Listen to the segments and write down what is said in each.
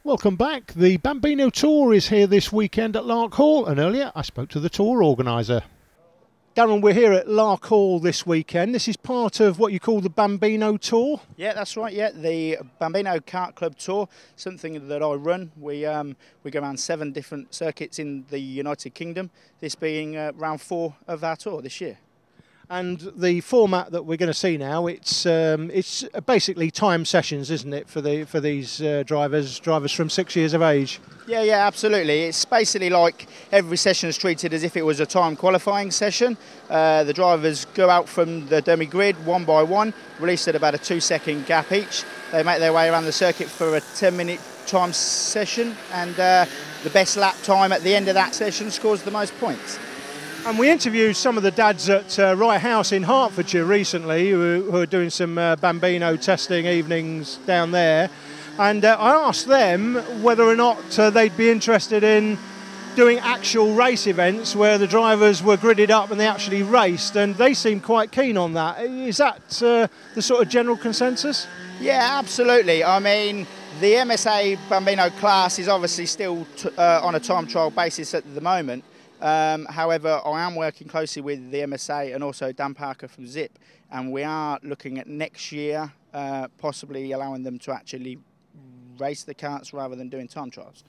Welcome back. The Bambino Tour is here this weekend at Lark Hall, and earlier I spoke to the tour organiser. Darren, we're here at Lark Hall this weekend. This is part of what you call the Bambino Tour? Yeah, that's right, yeah. The Bambino Kart Club Tour, something that I run. We go around 7 different circuits in the United Kingdom, this being round 4 of our tour this year. And the format that we're going to see now, it's basically time sessions, isn't it, for these drivers from 6 years of age? Yeah, absolutely. It's basically like every session is treated as if it was a time qualifying session. The drivers go out from the dummy grid one by one, released at about a 2-second gap each. They make their way around the circuit for a 10-minute time session, and the best lap time at the end of that session scores the most points. And we interviewed some of the dads at Wright House in Hertfordshire recently who are doing some Bambino testing evenings down there. And I asked them whether or not they'd be interested in doing actual race events where the drivers were gridded up and they actually raced, and they seemed quite keen on that. Is that the sort of general consensus? Yeah, absolutely. I mean, the MSA Bambino class is obviously still on a time trial basis at the moment. However, I am working closely with the MSA and also Dan Parker from Zip, and we are looking at next year possibly allowing them to actually race the karts rather than doing time trials.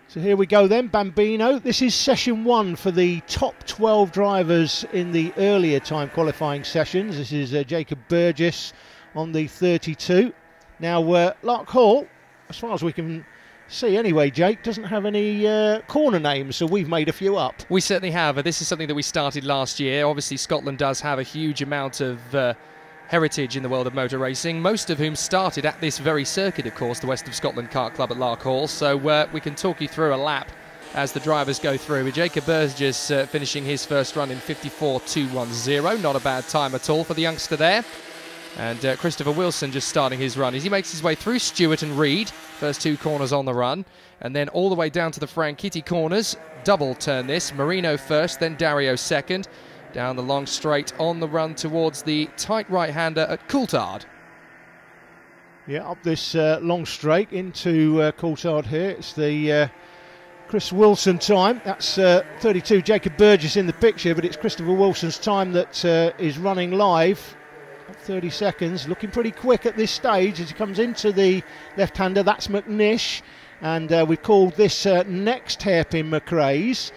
So here we go then, Bambino. This is session 1 for the top 12 drivers in the earlier time qualifying sessions. This is Jacob Burgess on the 32. Now, Lark Hall, as far as we can see anyway, Jake, doesn't have any corner names, so we've made a few up. We certainly have. This is something that we started last year. Obviously, Scotland does have a huge amount of heritage in the world of motor racing, most of whom started at this very circuit, of course, the West of Scotland Kart Club at Lark Hall. So we can talk you through a lap as the drivers go through, with Jacob Burgess finishing his first run in 54.210. Not a bad time at all for the youngster there. And Christopher Wilson just starting his run as he makes his way through Stewart and Reed, first 2 corners on the run, and then all the way down to the Franchitti corners. Double turn this, Marino first, then Dario second, down the long straight on the run towards the tight right-hander at Coulthard. Yeah, up this long straight into Coulthard here. It's the Chris Wilson time. That's 32 Jacob Burgess in the picture, but it's Christopher Wilson's time that is running live. 30 seconds, looking pretty quick at this stage as he comes into the left-hander. That's McNish, and we've called this next hairpin McRae's.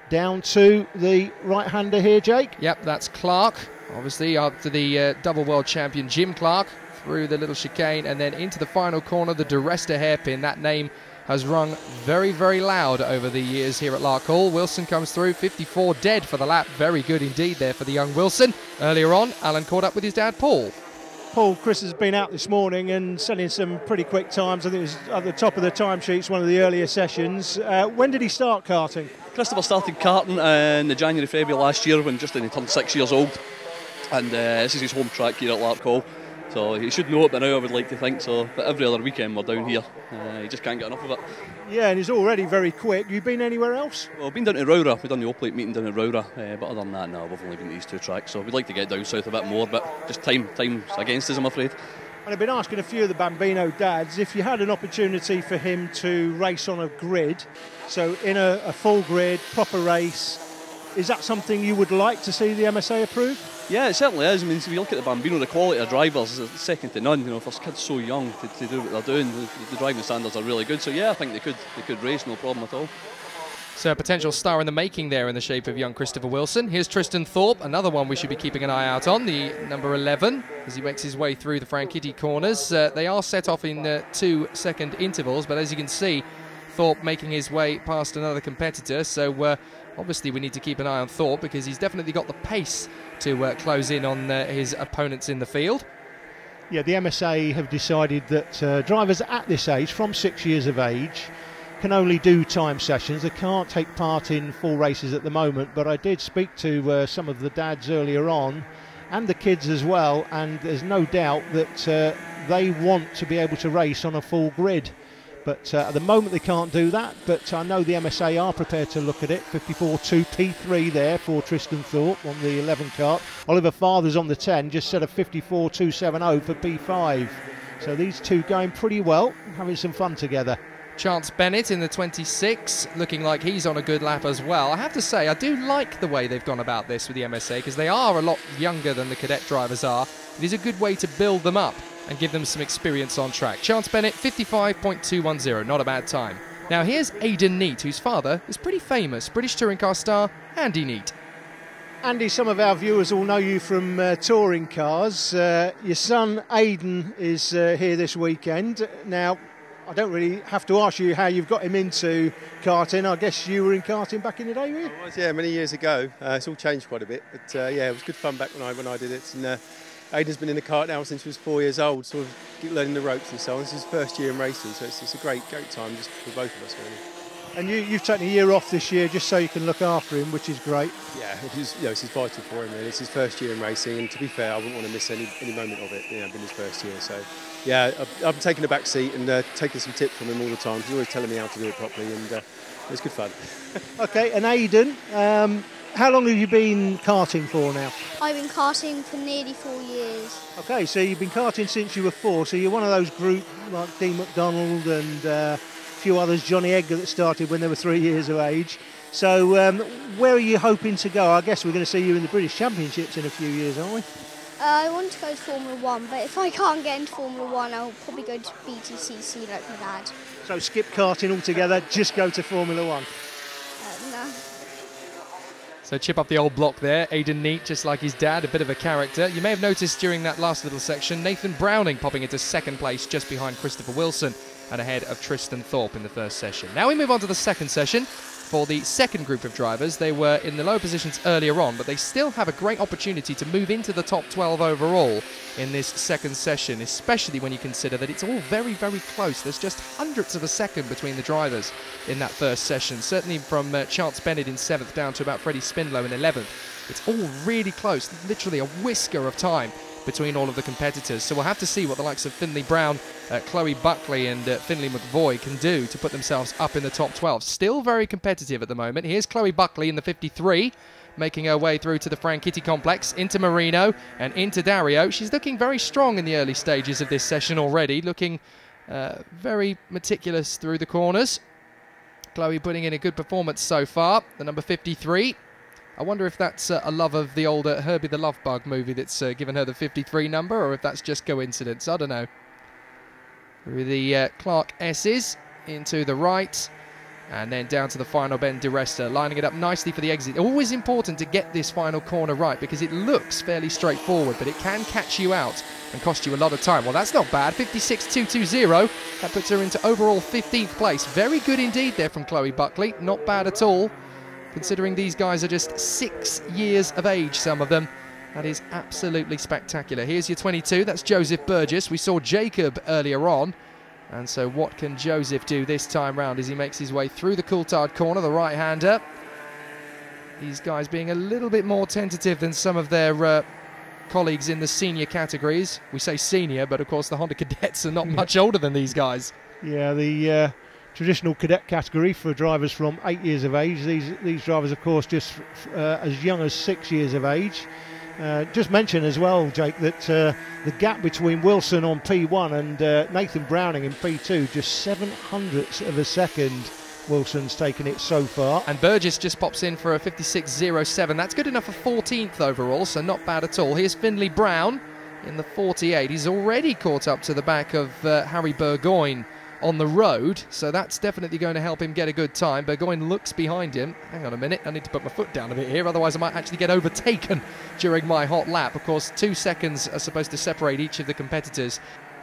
Down to the right-hander here, Jake. Yep, that's Clark, obviously after the double world champion Jim Clark, through the little chicane and then into the final corner, the DeResta hairpin. That name has rung very, very loud over the years here at Lark Hall. Wilson comes through, 54 dead for the lap. Very good indeed there for the young Wilson. Earlier on, Alan caught up with his dad, Paul. Paul, Chris has been out this morning and selling some pretty quick times. I think it was at the top of the timesheets, one of the earlier sessions. When did he start karting? Christopher started karting in the January, February last year when just when he turned 6 years old. And this is his home track here at Lark Hall. So he should know it by now, I would like to think. So, but every other weekend we're down here. He just can't get enough of it. Yeah, and he's already very quick. You been anywhere else? Well, I've been down to Rowra. We've done the O-Plate meeting down at Rowra. But other than that, no, we've only been to these 2 tracks. So we'd like to get down south a bit more, but just time's against us, I'm afraid. And I've been asking a few of the Bambino dads if you had an opportunity for him to race on a grid, so in a full grid, proper race, is that something you would like to see the MSA approve? Yeah, it certainly is. I mean, if you look at the Bambino, the quality of drivers is second to none. You know, for kids so young to do what they're doing, the driving standards are really good. So yeah, I think they could race, no problem at all. So a potential star in the making there in the shape of young Christopher Wilson. Here's Tristan Thorpe, another one we should be keeping an eye out on, the number 11, as he makes his way through the Franchitti corners. They are set off in 2-second intervals, but as you can see, Thorpe making his way past another competitor. So obviously we need to keep an eye on Thorpe because he's definitely got the pace to close in on his opponents in the field. Yeah, the MSA have decided that drivers at this age, from 6 years of age, can only do time sessions. They can't take part in full races at the moment, but I did speak to some of the dads earlier on, and the kids as well, and there's no doubt that they want to be able to race on a full grid. But at the moment they can't do that, but I know the MSA are prepared to look at it. 54.2 P3 there for Tristan Thorpe on the 11 kart. Oliver Fathers on the 10 just set a 54.270 for P5. So these two going pretty well, having some fun together. Chance Bennett in the 26, looking like he's on a good lap as well. I have to say, I do like the way they've gone about this with the MSA, because they are a lot younger than the cadet drivers are. It is a good way to build them up and give them some experience on track. Chance Bennett, 55.210, not a bad time. Now here's Aidan Neate, whose father is pretty famous, British touring car star Andy Neate. Andy, some of our viewers will know you from touring cars. Your son Aidan is here this weekend. Now, I don't really have to ask you how you've got him into karting. I guess you were in karting back in the day, were you? I was, yeah, many years ago. It's all changed quite a bit, but yeah, it was good fun back when I did it. And Aidan's been in the kart now since he was 4 years old, sort of learning the ropes and so on. This is his first year in racing, so it's a great time just for both of us, really. And you've taken a year off this year just so you can look after him, which is great. Yeah, it's vital for him, really. It's his first year in racing, and to be fair, I wouldn't want to miss any moment of it. You know, been his first year, so yeah, I've been taking a back seat and taking some tips from him all the time. He's always telling me how to do it properly, and it's good fun. Okay, and Aidan, how long have you been karting for now? I've been karting for nearly 4 years. Okay, so you've been karting since you were 4, so you're one of those group like Dean McDonald and a few others, Johnny Edgar, that started when they were 3 years of age. So where are you hoping to go? I guess we're going to see you in the British Championships in a few years, aren't we? I want to go to Formula 1, but if I can't get into Formula 1, I'll probably go to BTCC like my dad. So skip karting altogether, just go to Formula 1? No. So chip up the old block there. Aidan Neate, just like his dad, a bit of a character. You may have noticed during that last little section, Nathan Browning popping into second place just behind Christopher Wilson and ahead of Tristan Thorpe in the first session. Now we move on to the second session. For the second group of drivers, they were in the lower positions earlier on, but they still have a great opportunity to move into the top 12 overall in this second session, especially when you consider that it's all very, very close. There's just hundredths of a second between the drivers in that first session, certainly from Chance Bennett in 7th down to about Freddie Spindlow in 11th. It's all really close, literally a whisker of time between all of the competitors. So we'll have to see what the likes of Finley Brown, Chloe Buckley and Finley McVoy can do to put themselves up in the top 12. Still very competitive at the moment. Here's Chloe Buckley in the 53, making her way through to the Franchitti complex, into Marino and into Dario. She's looking very strong in the early stages of this session already, looking very meticulous through the corners. Chloe putting in a good performance so far, the number 53. I wonder if that's a love of the old Herbie the Love Bug movie that's given her the 53 number, or if that's just coincidence. I don't know. Through the Clark S's into the right, and then down to the final bend Di Resta, lining it up nicely for the exit. Always important to get this final corner right, because it looks fairly straightforward, but it can catch you out and cost you a lot of time. Well, that's not bad. 56.220. That puts her into overall 15th place. Very good indeed there from Chloe Buckley. Not bad at all, considering these guys are just 6 years of age, some of them. That is absolutely spectacular. Here's your 22, that's Joseph Burgess. We saw Jacob earlier on. And so what can Joseph do this time round as he makes his way through the Coulthard corner, the right-hander? These guys being a little bit more tentative than some of their colleagues in the senior categories. We say senior, but of course the Honda Cadets are not much older than these guys. Yeah, the traditional cadet category for drivers from 8 years of age. These drivers, of course, just as young as 6 years of age. Just mention as well, Jake, that the gap between Wilson on P1 and Nathan Browning in P2, just 700ths of a second. Wilson's taken it so far. And Burgess just pops in for a 56.07. That's good enough for 14th overall, so not bad at all. Here's Finley Brown in the 48. He's already caught up to the back of Harry Burgoyne on the road, so that's definitely going to help him get a good time. Burgoyne looks behind him. Hang on a minute, I need to put my foot down a bit here, otherwise I might actually get overtaken during my hot lap. Of course, 2 seconds are supposed to separate each of the competitors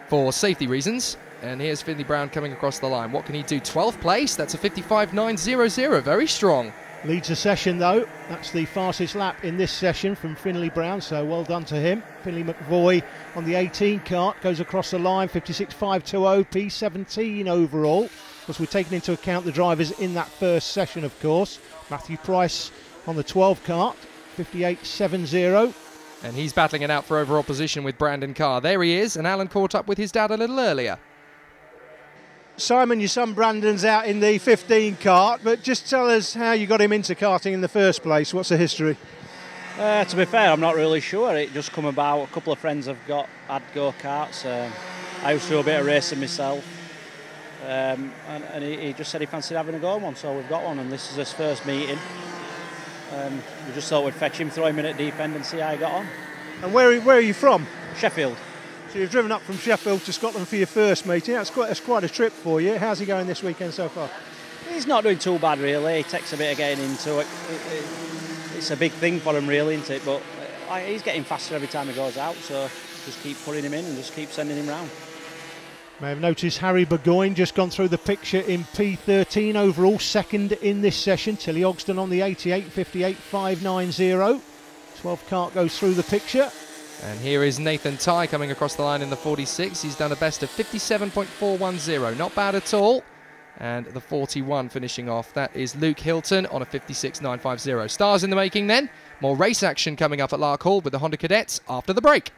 for safety reasons. And here's Finley Brown coming across the line. What can he do? 12th place, that's a 55.900, very strong. Leads the session though. That's the fastest lap in this session from Finley Brown, so well done to him. Finley McVoy on the 18 kart goes across the line, 56.520, P17 overall. Of course, we're taking into account the drivers in that first session, of course. Matthew Price on the 12 kart, 58.70. And he's battling it out for overall position with Brandon Carr. There he is, and Alan caught up with his dad a little earlier. Simon, your son Brandon's out in the 15 kart, but just tell us how you got him into karting in the first place. What's the history? To be fair, I'm not really sure. It just come about. A couple of friends have had go-karts. I used to do a bit of racing myself, and he just said he fancied having a go on one, so we've got one, and this is his first meeting. We just thought we'd fetch him, throw him in at deep end and see how he got on. And where are you from? Sheffield. So you've driven up from Sheffield to Scotland for your first meeting. That's quite a trip for you. How's he going this weekend so far? He's not doing too bad really. He takes a bit of getting into it. It's a big thing for him really, isn't it? But he's getting faster every time he goes out, so just keep putting him in and just keep sending him round. May have noticed Harry Burgoyne just gone through the picture in P13 overall, second in this session. Tilly Ogston on the 88, 58.590. 12 cart goes through the picture. And here is Nathan Tye coming across the line in the 46. He's done a best of 57.410. Not bad at all. And the 41 finishing off. That is Luke Hilton on a 56.950. Stars in the making then. More race action coming up at Lark Hall with the Honda Cadets after the break.